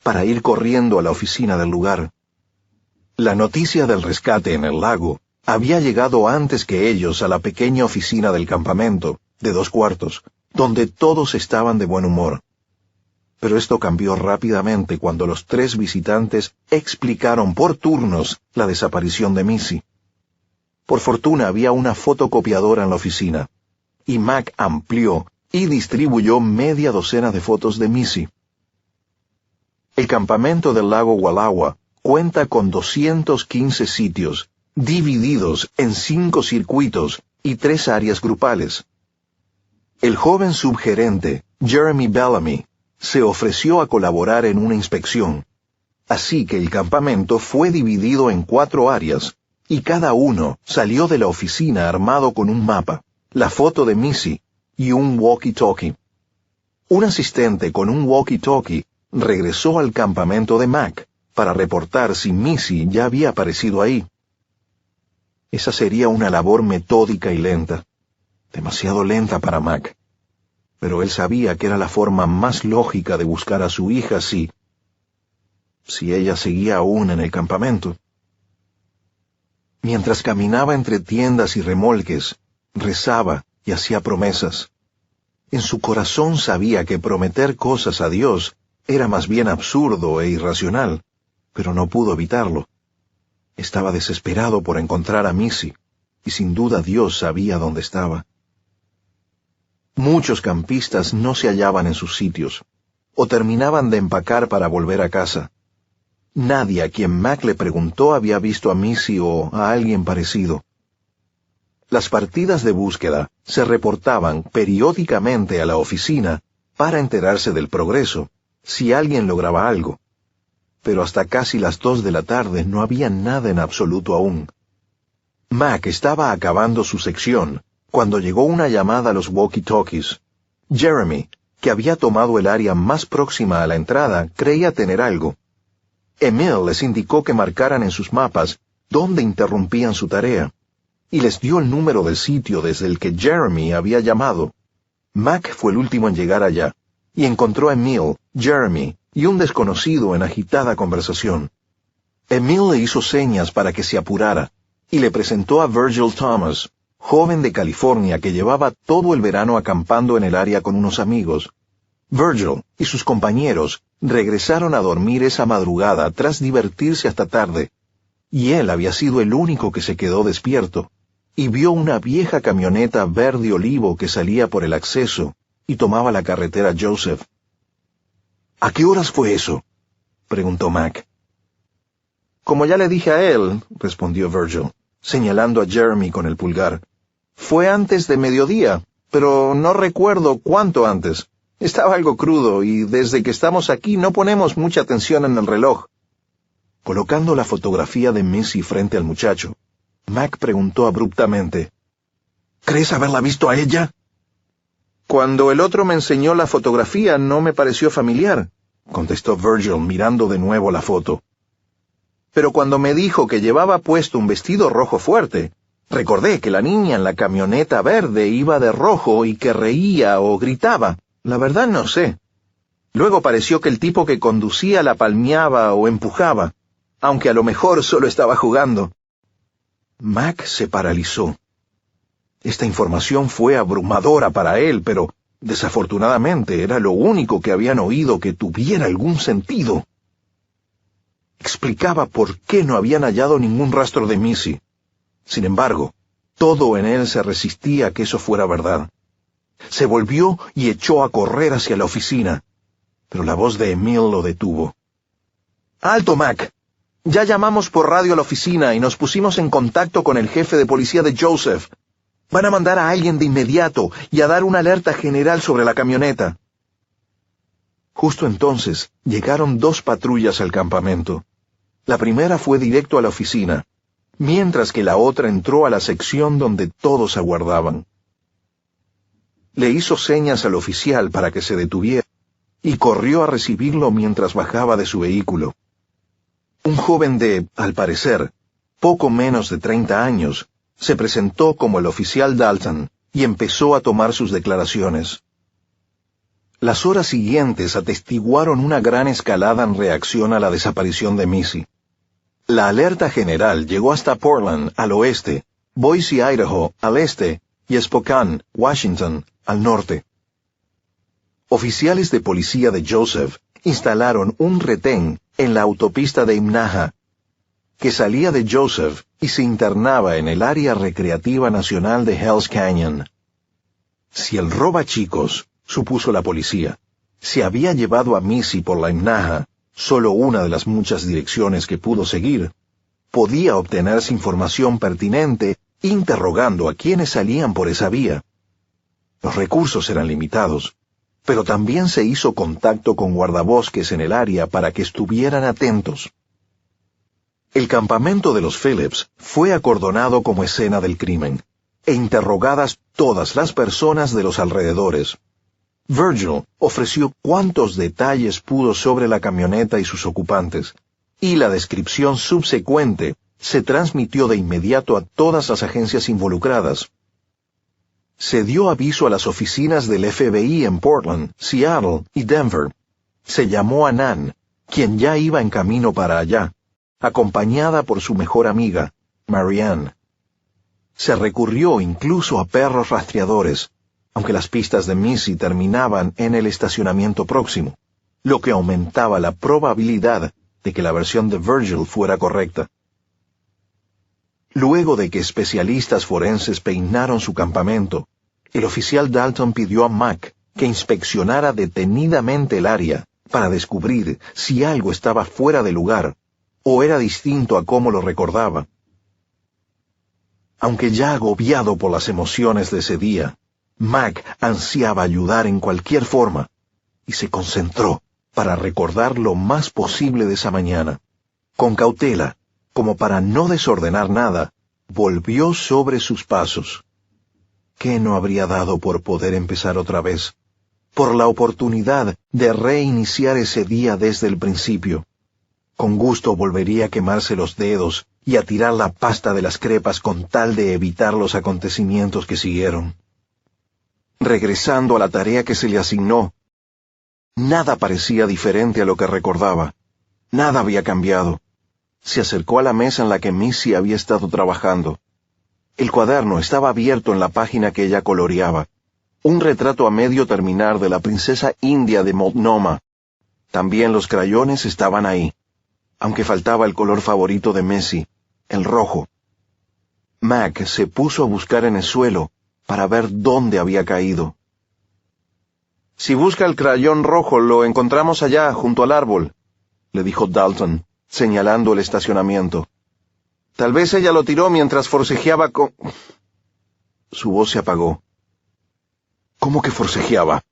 para ir corriendo a la oficina del lugar. La noticia del rescate en el lago había llegado antes que ellos a la pequeña oficina del campamento, de 2 cuartos, donde todos estaban de buen humor. Pero esto cambió rápidamente cuando los 3 visitantes explicaron por turnos la desaparición de Missy. Por fortuna había una fotocopiadora en la oficina, y Mac amplió y distribuyó media docena de fotos de Missy. El campamento del lago Wallowa cuenta con 215 sitios, divididos en 5 circuitos y 3 áreas grupales. El joven subgerente, Jeremy Bellamy, se ofreció a colaborar en una inspección, así que el campamento fue dividido en 4 áreas, y cada uno salió de la oficina armado con un mapa, la foto de Missy y un walkie-talkie. Un asistente con un walkie-talkie regresó al campamento de Mac para reportar si Missy ya había aparecido ahí. Esa sería una labor metódica y lenta, demasiado lenta para Mac, pero él sabía que era la forma más lógica de buscar a su hija si ella seguía aún en el campamento. Mientras caminaba entre tiendas y remolques, rezaba y hacía promesas. En su corazón sabía que prometer cosas a Dios era más bien absurdo e irracional, pero no pudo evitarlo. Estaba desesperado por encontrar a Missy, y sin duda Dios sabía dónde estaba. Muchos campistas no se hallaban en sus sitios, o terminaban de empacar para volver a casa. Nadie a quien Mac le preguntó había visto a Missy o a alguien parecido. Las partidas de búsqueda se reportaban periódicamente a la oficina para enterarse del progreso, si alguien lograba algo. Pero hasta casi las 2 de la tarde no había nada en absoluto aún. Mac estaba acabando su sección cuando llegó una llamada a los walkie-talkies. Jeremy, que había tomado el área más próxima a la entrada, creía tener algo. Emil les indicó que marcaran en sus mapas dónde interrumpían su tarea, y les dio el número del sitio desde el que Jeremy había llamado. Mac fue el último en llegar allá, y encontró a Emil, Jeremy y un desconocido en agitada conversación. Emil le hizo señas para que se apurara, y le presentó a Virgil Thomas, joven de California que llevaba todo el verano acampando en el área con unos amigos. Virgil y sus compañeros regresaron a dormir esa madrugada tras divertirse hasta tarde, y él había sido el único que se quedó despierto, y vio una vieja camioneta verde olivo que salía por el acceso y tomaba la carretera Joseph. —¿A qué horas fue eso? —preguntó Mac. —Como ya le dije a él —respondió Virgil, señalando a Jeremy con el pulgar—, fue antes de mediodía, pero no recuerdo cuánto antes. Estaba algo crudo, y desde que estamos aquí no ponemos mucha atención en el reloj. Colocando la fotografía de Missy frente al muchacho, Mac preguntó abruptamente, —¿Crees haberla visto a ella? Cuando el otro me enseñó la fotografía no me pareció familiar —contestó Virgil mirando de nuevo la foto. Pero cuando me dijo que llevaba puesto un vestido rojo fuerte, recordé que la niña en la camioneta verde iba de rojo y que reía o gritaba. La verdad no sé. Luego pareció que el tipo que conducía la palmeaba o empujaba, aunque a lo mejor solo estaba jugando. Mac se paralizó. Esta información fue abrumadora para él, pero desafortunadamente era lo único que habían oído que tuviera algún sentido. Explicaba por qué no habían hallado ningún rastro de Missy. Sin embargo, todo en él se resistía a que eso fuera verdad. Se volvió y echó a correr hacia la oficina, pero la voz de Emil lo detuvo. —¡Alto, Mac! Ya llamamos por radio a la oficina y nos pusimos en contacto con el jefe de policía de Joseph. Van a mandar a alguien de inmediato y a dar una alerta general sobre la camioneta. Justo entonces llegaron 2 patrullas al campamento. La primera fue directo a la oficina, mientras que la otra entró a la sección donde todos aguardaban. Le hizo señas al oficial para que se detuviera, y corrió a recibirlo mientras bajaba de su vehículo. Un joven de, al parecer, poco menos de 30 años, se presentó como el oficial Dalton y empezó a tomar sus declaraciones. Las horas siguientes atestiguaron una gran escalada en reacción a la desaparición de Missy. La alerta general llegó hasta Portland, al oeste, Boise, Idaho, al este, y Spokane, Washington, al norte. Oficiales de policía de Joseph instalaron un retén en la autopista de Imnaha, que salía de Joseph y se internaba en el área recreativa nacional de Hells Canyon. Si el robachicos, supuso la policía, se había llevado a Missy por la Imnaha, solo una de las muchas direcciones que pudo seguir, podía obtenerse información pertinente interrogando a quienes salían por esa vía. Los recursos eran limitados, pero también se hizo contacto con guardabosques en el área para que estuvieran atentos. El campamento de los Phillips fue acordonado como escena del crimen, e interrogadas todas las personas de los alrededores. Virgil ofreció cuantos detalles pudo sobre la camioneta y sus ocupantes, y la descripción subsecuente se transmitió de inmediato a todas las agencias involucradas. Se dio aviso a las oficinas del FBI en Portland, Seattle y Denver. Se llamó a Nan, quien ya iba en camino para allá, acompañada por su mejor amiga, Marianne. Se recurrió incluso a perros rastreadores, aunque las pistas de Missy terminaban en el estacionamiento próximo, lo que aumentaba la probabilidad de que la versión de Virgil fuera correcta. Luego de que especialistas forenses peinaron su campamento, el oficial Dalton pidió a Mac que inspeccionara detenidamente el área para descubrir si algo estaba fuera de lugar o era distinto a cómo lo recordaba. Aunque ya agobiado por las emociones de ese día, Mac ansiaba ayudar en cualquier forma y se concentró para recordar lo más posible de esa mañana. Con cautela, como para no desordenar nada, volvió sobre sus pasos. ¿Qué no habría dado por poder empezar otra vez? Por la oportunidad de reiniciar ese día desde el principio. Con gusto volvería a quemarse los dedos y a tirar la pasta de las crepas con tal de evitar los acontecimientos que siguieron. Regresando a la tarea que se le asignó, nada parecía diferente a lo que recordaba. Nada había cambiado. Se acercó a la mesa en la que Missy había estado trabajando. El cuaderno estaba abierto en la página que ella coloreaba. Un retrato a medio terminar de la princesa india de Multnomah. También los crayones estaban ahí, aunque faltaba el color favorito de Missy, el rojo. Mac se puso a buscar en el suelo para ver dónde había caído. «Si busca el crayón rojo, lo encontramos allá, junto al árbol», le dijo Dalton, señalando el estacionamiento. «Tal vez ella lo tiró mientras forcejeaba con...» Su voz se apagó. «¿Cómo que forcejeaba?»,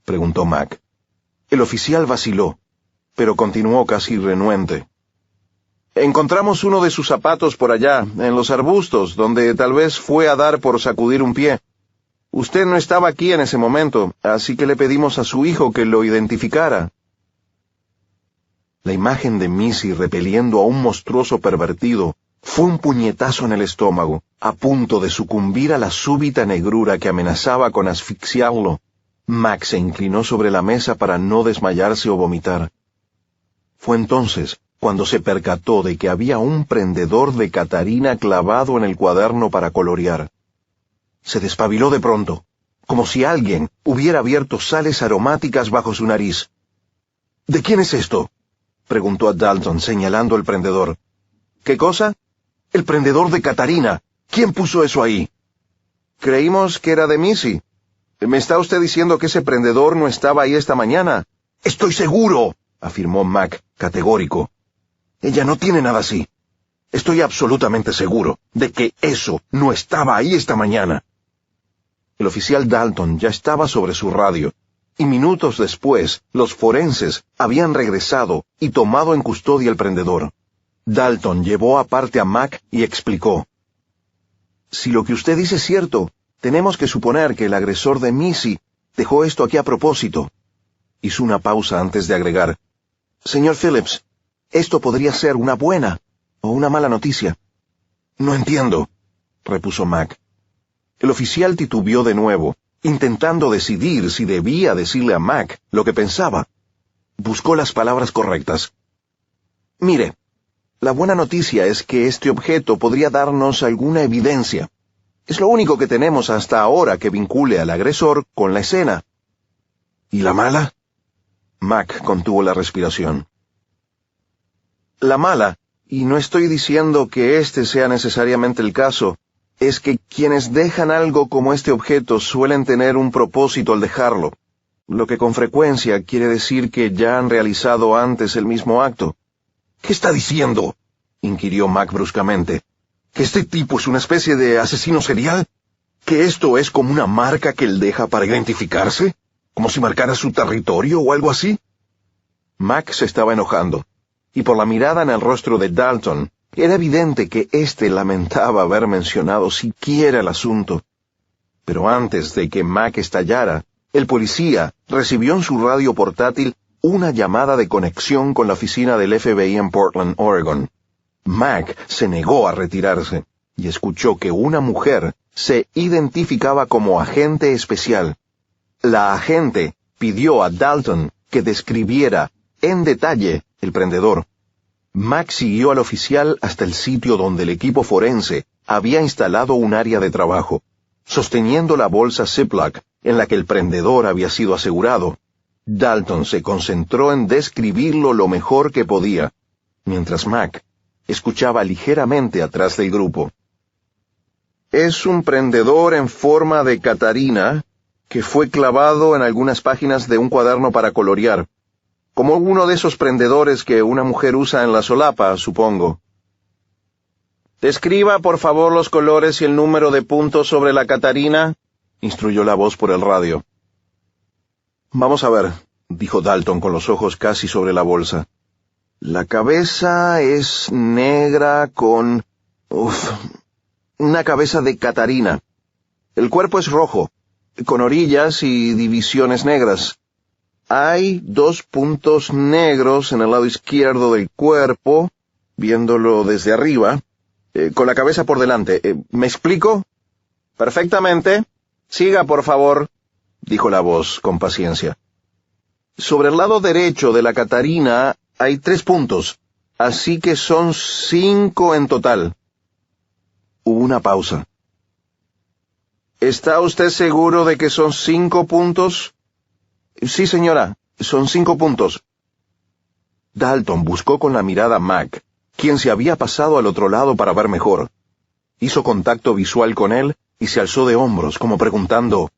preguntó Mac. El oficial vaciló, pero continuó casi renuente. «Encontramos uno de sus zapatos por allá, en los arbustos, donde tal vez fue a dar por sacudir un pie. Usted no estaba aquí en ese momento, así que le pedimos a su hijo que lo identificara». La imagen de Missy repeliendo a un monstruoso pervertido fue un puñetazo en el estómago, a punto de sucumbir a la súbita negrura que amenazaba con asfixiarlo. Mac se inclinó sobre la mesa para no desmayarse o vomitar. Fue entonces cuando se percató de que había un prendedor de Catarina clavado en el cuaderno para colorear. Se despabiló de pronto, como si alguien hubiera abierto sales aromáticas bajo su nariz. «¿De quién es esto?», preguntó a Dalton señalando el prendedor. «¿Qué cosa?». «El prendedor de Catarina. ¿Quién puso eso ahí?». «Creímos que era de Missy. ¿Me está usted diciendo que ese prendedor no estaba ahí esta mañana?». «Estoy seguro», afirmó Mac, categórico. «Ella no tiene nada así. Estoy absolutamente seguro de que eso no estaba ahí esta mañana». El oficial Dalton ya estaba sobre su radio, y minutos después los forenses habían regresado y tomado en custodia el prendedor. Dalton llevó aparte a Mac y explicó. «Si lo que usted dice es cierto, tenemos que suponer que el agresor de Missy dejó esto aquí a propósito». Hizo una pausa antes de agregar. «Señor Phillips, esto podría ser una buena o una mala noticia». «No entiendo», repuso Mac. El oficial titubeó de nuevo, intentando decidir si debía decirle a Mac lo que pensaba. Buscó las palabras correctas. Mire, la buena noticia es que este objeto podría darnos alguna evidencia. Es lo único que tenemos hasta ahora que vincule al agresor con la escena. ¿Y la mala? Mac contuvo la respiración. La mala, y no estoy diciendo que este sea necesariamente el caso, es que quienes dejan algo como este objeto suelen tener un propósito al dejarlo, lo que con frecuencia quiere decir que ya han realizado antes el mismo acto. ¿Qué está diciendo?, inquirió Mac bruscamente. ¿Que este tipo es una especie de asesino serial? ¿Que esto es como una marca que él deja para identificarse? ¿Como si marcara su territorio o algo así? Mac se estaba enojando, y por la mirada en el rostro de Dalton, era evidente que éste lamentaba haber mencionado siquiera el asunto. Pero antes de que Mac estallara, el policía recibió en su radio portátil una llamada de conexión con la oficina del FBI en Portland, Oregon. Mac se negó a retirarse, y escuchó que una mujer se identificaba como agente especial. La agente pidió a Dalton que describiera en detalle el prendedor. Mac siguió al oficial hasta el sitio donde el equipo forense había instalado un área de trabajo, sosteniendo la bolsa Ziploc en la que el prendedor había sido asegurado. Dalton se concentró en describirlo lo mejor que podía, mientras Mac escuchaba ligeramente atrás del grupo. Es un prendedor en forma de Catarina que fue clavado en algunas páginas de un cuaderno para colorear, como uno de esos prendedores que una mujer usa en la solapa, supongo. Describa, por favor, los colores y el número de puntos sobre la Catarina, instruyó la voz por el radio. Vamos a ver, dijo Dalton con los ojos casi sobre la bolsa. La cabeza es negra con... una cabeza de Catarina. El cuerpo es rojo, con orillas y divisiones negras. Hay 2 puntos negros en el lado izquierdo del cuerpo, viéndolo desde arriba, con la cabeza por delante. ¿Me explico? Perfectamente. Siga, por favor, dijo la voz con paciencia. Sobre el lado derecho de la Catarina hay 3 puntos, así que son 5 en total. Hubo una pausa. ¿Está usted seguro de que son 5 puntos? Sí, señora, son 5 puntos. Dalton buscó con la mirada a Mac, quien se había pasado al otro lado para ver mejor. Hizo contacto visual con él y se alzó de hombros, como preguntando,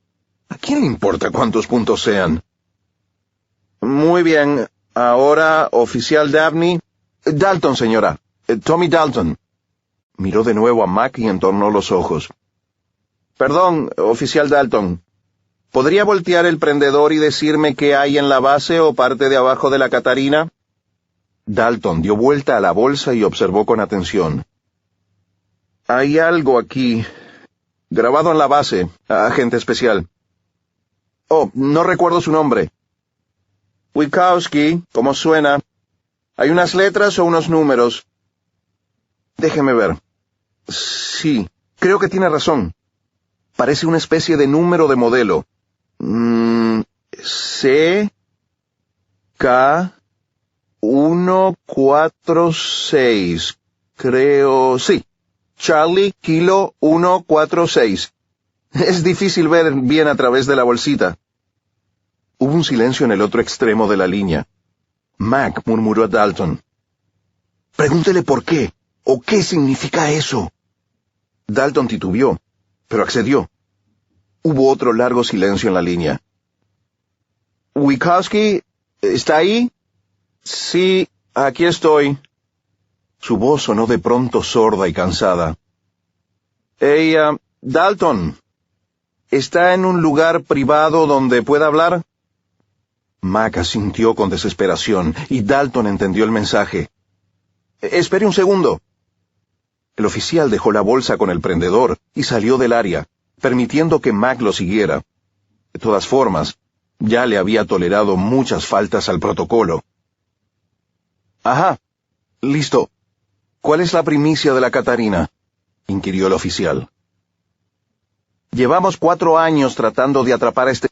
¿a quién le importa cuántos puntos sean? Muy bien, ahora, oficial Dabney. Dalton, señora. Tommy Dalton. Miró de nuevo a Mac y entornó los ojos. Perdón, oficial Dalton. ¿Podría voltear el prendedor y decirme qué hay en la base o parte de abajo de la Catarina? Dalton dio vuelta a la bolsa y observó con atención. Hay algo aquí, grabado en la base, agente especial. Oh, no recuerdo su nombre. Wikowski, ¿cómo suena? ¿Hay unas letras o unos números? Déjeme ver. Sí, creo que tiene razón. Parece una especie de número de modelo. C, K, 146. Creo, sí. Charlie, Kilo, 146. Es difícil ver bien a través de la bolsita. Hubo un silencio en el otro extremo de la línea. Mac murmuró a Dalton. Pregúntele por qué, o qué significa eso. Dalton titubeó, pero accedió. Hubo otro largo silencio en la línea. Wikowski, ¿está ahí? Sí, aquí estoy. Su voz sonó de pronto sorda y cansada. Hey, Dalton, ¿está en un lugar privado donde pueda hablar? Mac asintió con desesperación, y Dalton entendió el mensaje. Espere un segundo. El oficial dejó la bolsa con el prendedor y salió del área, permitiendo que Mac lo siguiera. De todas formas, ya le había tolerado muchas faltas al protocolo. Ajá, listo. ¿Cuál es la primicia de la Catarina?, inquirió el oficial. Llevamos 4 años tratando de atrapar a este